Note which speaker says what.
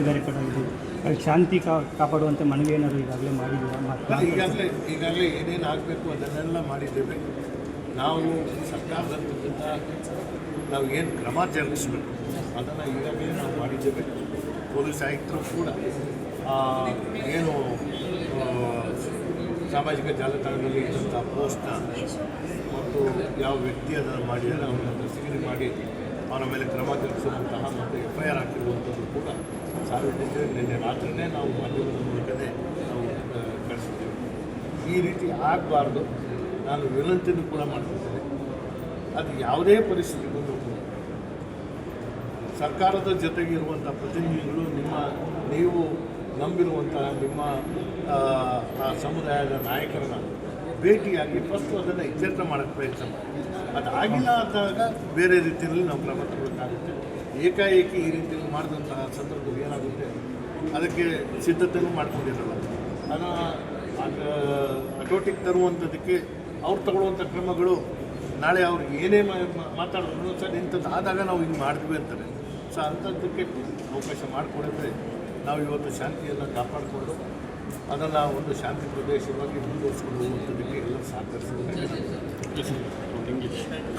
Speaker 1: ಬೇರ್ಪಡಾಗಿದೆ. ಅದಕ್ಕೆ ಶಾಂತಿ ಕಾಪಾಡುವಂತೆ ಮನವಿ ಏನಾದರೂ ಈಗಾಗಲೇ ಮಾಡಿದ್ದೀರಾ?
Speaker 2: ಈಗಾಗಲೇ ಏನೇನು ಆಗಬೇಕು ಅದನ್ನೆಲ್ಲ ಮಾಡಿದ್ದೇವೆ. ನಾವು ಸರ್ಕಾರದಿಂದ ನಾವು ಏನು ಕ್ರಮ ಜರುಗಿಸಬೇಕು ಅದನ್ನು ಈಗಾಗಲೇ ನಾವು ಮಾಡಿದ್ದೇವೆ. ಪೊಲೀಸ್ ಆಯುಕ್ತರು ಕೂಡ ಏನು ಸಾಮಾಜಿಕ ಜಾಲತಾಣದಲ್ಲಿ ಇದ್ದಂಥ ಪೋಸ್ಟ್ನ ಮತ್ತು ಯಾವ ವ್ಯಕ್ತಿ ಅದನ್ನು ಮಾಡಿದರೆ ಅವರನ್ನು ಪರಿಶೀಲನೆ ಮಾಡಿ ಅವರ ಮೇಲೆ ಕ್ರಮ ಜರುಗಿಸುವಂತಹ ಮತ್ತು FIR ಹಾಕಿರುವಂಥದ್ದು ಕೂಡ ಸಾರ್ವಜನಿಕರಿಗೆ ನಿನ್ನೆ ರಾತ್ರಿಯೇ ನಾವು ಮಾಧ್ಯಮದ ಮೂಲಕವೇ ನಾವು ಕಳಿಸಿದ್ದೇವೆ. ಈ ರೀತಿ ಆಗಬಾರ್ದು. ನಾನು ವಿನಂತಿಯನ್ನು ಕೂಡ ಮಾಡ್ತಿದ್ದೇನೆ. ಅದು ಯಾವುದೇ ಪರಿಸ್ಥಿತಿ ಬಂದರೂ ಕೂಡ ಸರ್ಕಾರದ ಜೊತೆಗೆ ಇರುವಂಥ ಪ್ರತಿನಿಧಿಗಳು ನೀವು ನಂಬಿರುವಂತಹ ನಿಮ್ಮ ಸಮುದಾಯದ ನಾಯಕರನ್ನ ಭೇಟಿಯಾಗಿ ಫಸ್ಟು ಅದನ್ನು ಇತ್ಯರ್ಥ ಮಾಡೋಕ್ಕೆ ಪ್ರಯತ್ನ ಮಾಡಿ. ಅದು ಆಗಿಲ್ಲ ಅಂದಾಗ ಬೇರೆ ರೀತಿಯಲ್ಲಿ ನಾವು ಕ್ರಮ ತಗೊಳ್ಳೋಕ್ಕಾಗುತ್ತೆ. ಏಕಾಏಕಿ ಈ ರೀತಿಯಲ್ಲಿ ಮಾಡಿದಂತಹ ಸಂದರ್ಭದಲ್ಲಿ ಏನಾಗುತ್ತೆ, ಅದಕ್ಕೆ ಸಿದ್ಧತೆಯೂ ಮಾಡ್ಕೊಂಡಿರಲ್ಲ. ಅದನ್ನು ಹತೋಟಿಗೆ ತರುವಂಥದ್ದಕ್ಕೆ ಅವ್ರು ತಗೊಳ್ಳುವಂಥ ಕ್ರಮಗಳು ನಾಳೆ ಅವ್ರಿಗೆ ಏನೇ ಮಾತಾಡಿದ್ರು ಸರ್ ಇಂಥದ್ದು ಆದಾಗ ನಾವು ಹಿಂಗೆ ಮಾಡಿದ್ವಿ ಅಂತಾರೆ. ಸೊ ಅಂಥದ್ದಕ್ಕೆ ಅವಕಾಶ ಮಾಡಿಕೊಡಿದ್ರೆ ನಾವು ಇವತ್ತು ಶಾಂತಿಯನ್ನು ಕಾಪಾಡಿಕೊಂಡು ಅದನ್ನು ಒಂದು ಶಾಂತಿ ಪ್ರದೇಶವಾಗಿ ಮುಂದುವರಿಸ್ಕೊಂಡು ಹೋಗುವಂಥದ್ದಕ್ಕೆ ಎಲ್ಲ ಸಹಕರಿಸಬೇಕು.